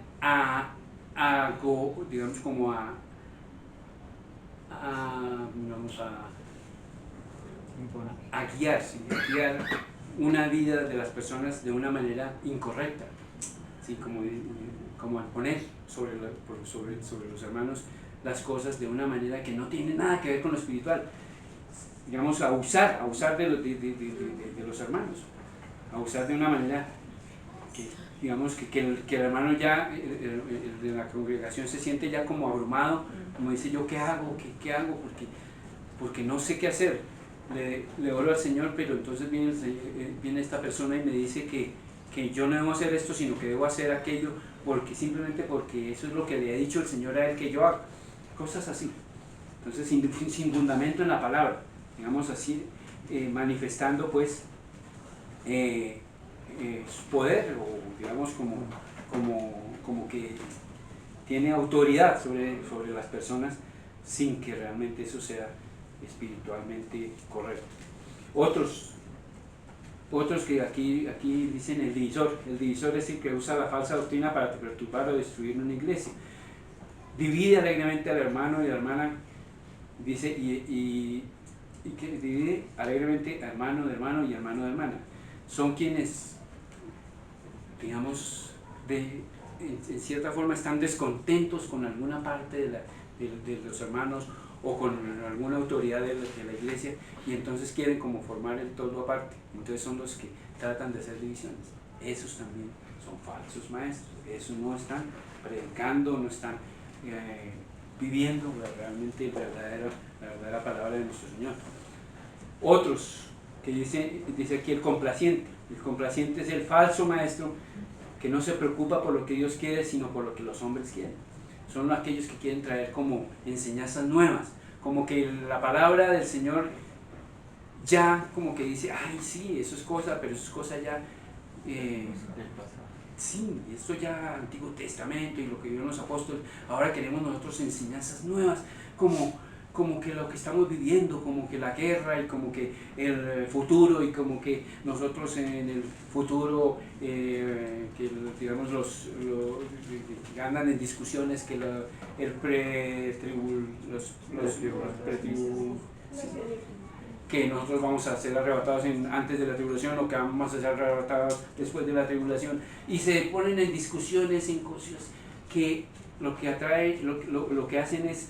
digamos, como a guiar una vida de las personas de una manera incorrecta, ¿sí? Como a poner sobre los hermanos las cosas de una manera que no tiene nada que ver con lo espiritual, digamos, a usar de los hermanos, a usar de una manera que, digamos, que el hermano ya, el de la congregación se siente ya como abrumado, como dice yo, ¿qué hago? ¿Qué hago? Porque no sé qué hacer. Le oro al Señor, pero entonces viene esta persona y me dice que yo no debo hacer esto, sino que debo hacer aquello, simplemente porque eso es lo que le ha dicho el Señor a él que yo haga. Cosas así. Entonces, sin fundamento en la palabra, digamos así, manifestando pues su poder, o digamos como que tiene autoridad sobre las personas, sin que realmente eso sea espiritualmente correcto. Otros que aquí dicen el divisor es el que usa la falsa doctrina para perturbar o destruir una iglesia. Divide alegremente al hermano y a la hermana, dice, y que divide alegremente hermano de hermano y hermano de hermana. Son quienes, digamos, en cierta forma están descontentos con alguna parte de los hermanos, o con alguna autoridad de la iglesia, y entonces quieren como formar el todo aparte. Entonces son los que tratan de hacer divisiones. Esos también son falsos maestros. Esos no están predicando, no están viviendo realmente la verdadera palabra de nuestro Señor. Otros que dice aquí el complaciente. El complaciente es el falso maestro que no se preocupa por lo que Dios quiere, sino por lo que los hombres quieren. Son aquellos que quieren traer como enseñanzas nuevas, como que la palabra del Señor ya como que dice, ay sí, eso es cosa, pero eso es cosa ya, sí, esto ya Antiguo Testamento y lo que vieron los apóstoles. Ahora queremos nosotros enseñanzas nuevas, como que lo que estamos viviendo, como que la guerra y como que el futuro, y como que nosotros en el futuro, que digamos que andan en discusiones que que nosotros vamos a ser arrebatados antes de la tribulación, o que vamos a ser arrebatados después de la tribulación, y se ponen en discusiones, en cosas que lo que atrae, lo que hacen es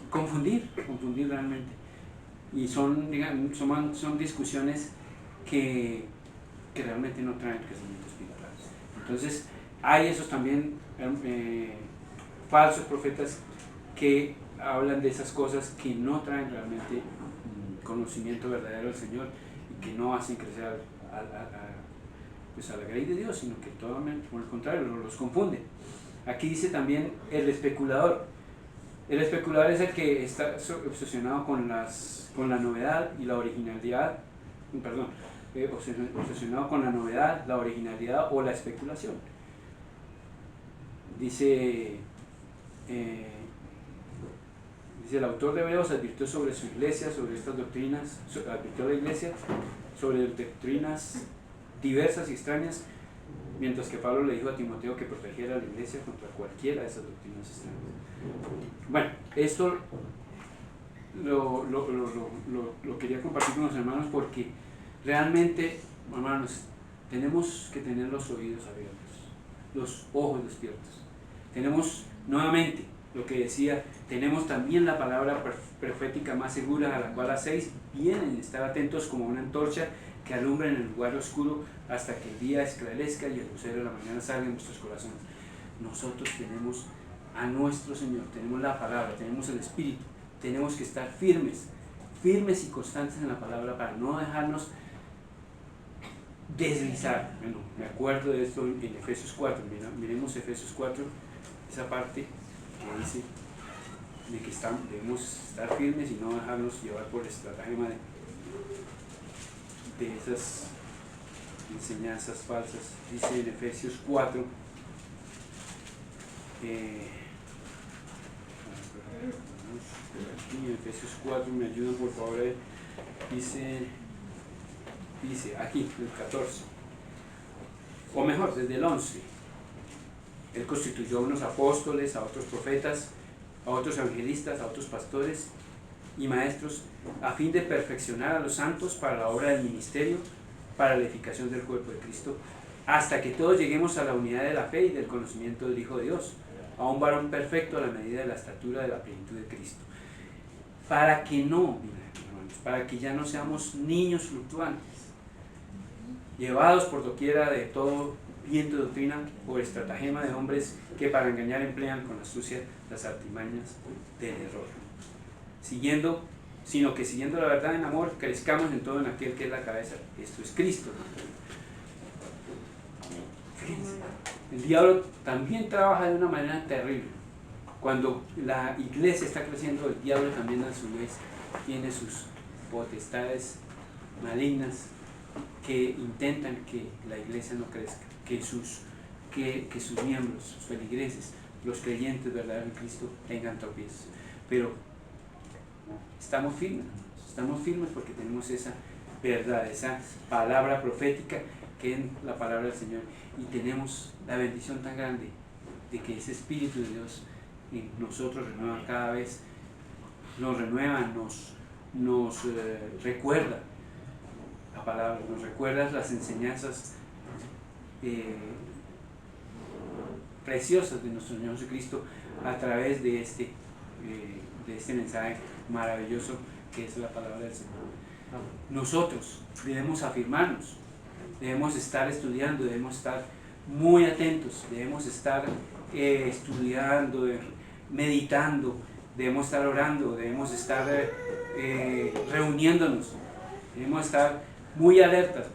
confundir realmente, y son discusiones que realmente no traen crecimiento espiritual. Entonces hay esos también falsos profetas que hablan de esas cosas que no traen realmente conocimiento verdadero del Señor, y que no hacen crecer a la grey de Dios, sino que totalmente por el contrario los confunden. Aquí dice también el especulador. El especulador es el que está obsesionado con la novedad y la originalidad, obsesionado con la novedad, la originalidad o la especulación. Dice el autor de Hebreos advirtió sobre su iglesia, sobre estas doctrinas, advirtió a la iglesia sobre doctrinas diversas y extrañas, mientras que Pablo le dijo a Timoteo que protegiera a la iglesia contra cualquiera de esas doctrinas extrañas. Bueno, esto lo quería compartir con los hermanos porque realmente, hermanos, tenemos que tener los oídos abiertos, los ojos despiertos. Tenemos nuevamente lo que decía, tenemos también la palabra profética más segura, a la cual hacéis bien en estar atentos como una antorcha que alumbra en el lugar oscuro hasta que el día esclarezca y el lucero de la mañana salga en nuestros corazones. Nosotros tenemos a nuestro Señor, tenemos la palabra, tenemos el Espíritu, tenemos que estar firmes y constantes en la palabra para no dejarnos deslizar. Bueno, me acuerdo de esto en Efesios 4, miremos Efesios 4, esa parte que dice de que debemos estar firmes y no dejarnos llevar por el estratagema de esas enseñanzas falsas. Dice en Efesios 4, en Efesios 4, me ayudan por favor, dice aquí, el 14, o mejor, desde el 11. Él constituyó a unos apóstoles, a otros profetas, a otros evangelistas, a otros pastores y maestros, a fin de perfeccionar a los santos para la obra del ministerio, para la edificación del cuerpo de Cristo, hasta que todos lleguemos a la unidad de la fe y del conocimiento del Hijo de Dios, a un varón perfecto a la medida de la estatura de la plenitud de Cristo. Para que para que ya no seamos niños fluctuantes, llevados por doquiera de todo viento de doctrina, por estratagema de hombres que para engañar emplean con astucia las artimañas del error. Sino que siguiendo la verdad en amor, crezcamos en todo en aquel que es la cabeza, esto es Cristo. Fíjense, el diablo también trabaja de una manera terrible. Cuando la iglesia está creciendo, el diablo también a su vez tiene sus potestades malignas que intentan que la iglesia no crezca, que sus miembros, sus feligreses, los creyentes verdaderos en Cristo tengan tropiezos. Pero estamos firmes porque tenemos esa verdad, esa palabra profética que es la palabra del Señor, y tenemos la bendición tan grande de que ese Espíritu de Dios en nosotros renueva cada vez, nos renueva, nos recuerda la palabra, nos recuerda las enseñanzas preciosas de nuestro Señor Jesucristo a través de este de este mensaje maravilloso que es la palabra del Señor. Nosotros debemos afirmarnos, debemos estar estudiando, debemos estar muy atentos, debemos estar estudiando, meditando, debemos estar orando, debemos estar reuniéndonos, debemos estar muy alertas,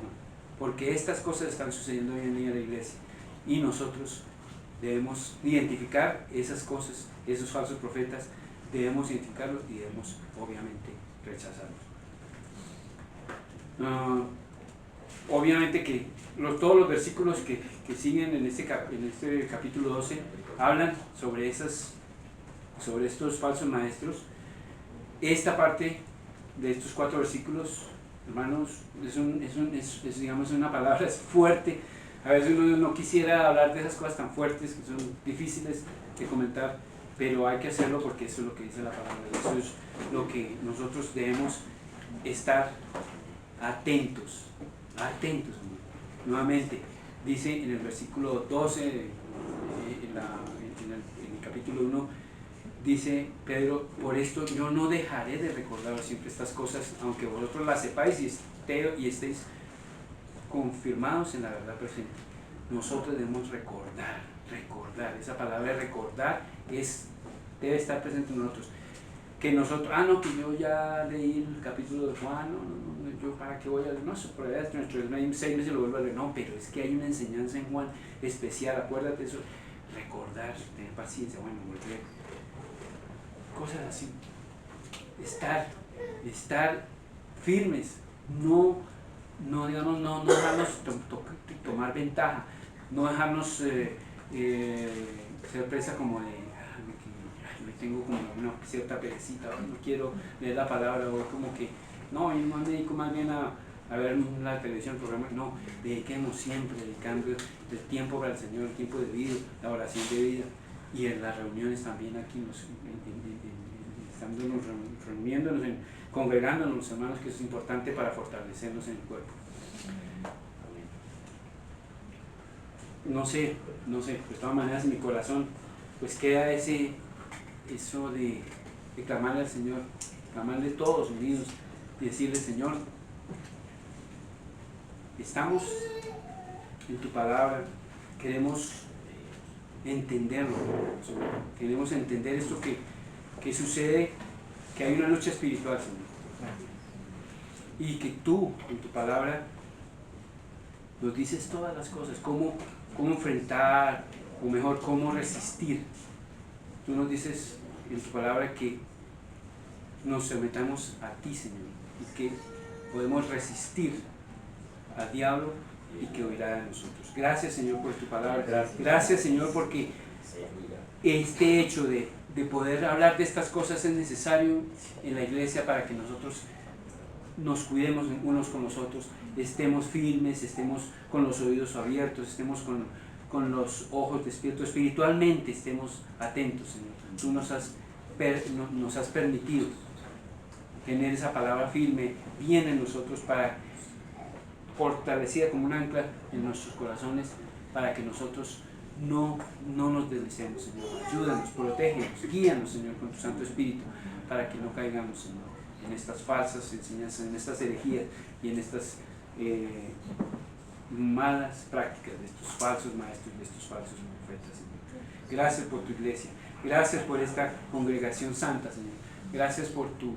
porque estas cosas están sucediendo hoy en día en la iglesia y nosotros debemos identificar esas cosas, esos falsos profetas, debemos identificarlos y debemos obviamente rechazarlos. Obviamente que todos los versículos que siguen en este capítulo 12 hablan sobre estos falsos maestros. Esta parte de estos 4 versículos, hermanos, es digamos una palabra fuerte. A veces uno no quisiera hablar de esas cosas tan fuertes que son difíciles de comentar, pero hay que hacerlo porque eso es lo que dice la palabra. Eso es lo que nosotros debemos estar atentos. Nuevamente, dice en el versículo 12, en el capítulo 1, dice Pedro: por esto yo no dejaré de recordaros siempre estas cosas, aunque vosotros las sepáis y estéis confirmados en la verdad presente. Nosotros debemos recordar. Esa palabra de recordar debe estar presente en nosotros. Que nosotros, que yo ya leí el capítulo de Juan, yo para qué voy a leer, por allá dentro de 6 meses lo vuelvo a leer. No, pero es que hay una enseñanza en Juan especial, acuérdate eso, recordar, tener paciencia, volver, cosas así, estar firmes, no dejarnos tomar ventaja, no dejarnos ser presa como de tengo como una cierta perecita, no quiero leer la palabra, o como que no, yo me dedico más bien a ver la televisión, el programa. No, dediquemos siempre, dedicando el tiempo para el Señor, el tiempo de vida, la oración de vida, y en las reuniones también aquí, estándonos reuniéndonos, congregándonos los hermanos, que es importante para fortalecernos en el cuerpo. No sé, de todas maneras en mi corazón pues queda eso de clamarle al Señor, clamarle todos unidos y decirle: Señor, estamos en tu palabra, queremos entenderlo, Señor. Queremos entender esto que sucede, que hay una lucha espiritual, Señor, y que tú en tu palabra nos dices todas las cosas, cómo enfrentar, o mejor, cómo resistir. Tú nos dices en tu palabra que nos sometamos a ti, Señor, y que podemos resistir al diablo y que huirá de nosotros. Gracias, Señor, por tu palabra. Gracias, Señor, porque este hecho de poder hablar de estas cosas es necesario en la iglesia para que nosotros nos cuidemos unos con los otros, estemos firmes, estemos con los oídos abiertos, estemos con los ojos despiertos, espiritualmente estemos atentos, Señor. Tú nos has permitido tener esa palabra firme bien en nosotros, para fortalecida como un ancla en nuestros corazones, para que nosotros no nos deslicemos, Señor. Ayúdanos, protégenos, guíanos, Señor, con tu Santo Espíritu, para que no caigamos, Señor, en estas falsas enseñanzas, en estas herejías y en estas malas prácticas de estos falsos maestros, de estos falsos profetas, Señor. Gracias por tu iglesia, gracias por esta congregación santa, Señor. Gracias por tu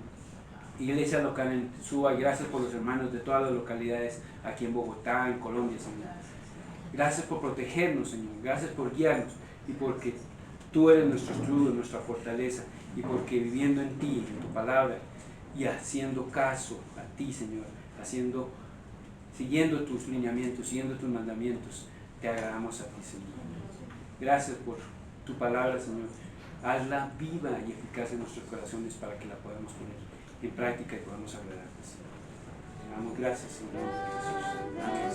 iglesia local en Suba, gracias por los hermanos de todas las localidades aquí en Bogotá, en Colombia, Señor. Gracias por protegernos, Señor. Gracias por guiarnos, y porque tú eres nuestro escudo, nuestra fortaleza, y porque viviendo en ti, en tu palabra, y haciendo caso a ti, Señor, siguiendo tus lineamientos, siguiendo tus mandamientos, te agradamos a ti, Señor. Gracias por tu palabra, Señor. Hazla viva y eficaz en nuestros corazones para que la podamos poner en práctica y podamos agradarte, Señor. Te damos gracias, Señor, en el nombre de Jesús. Amén.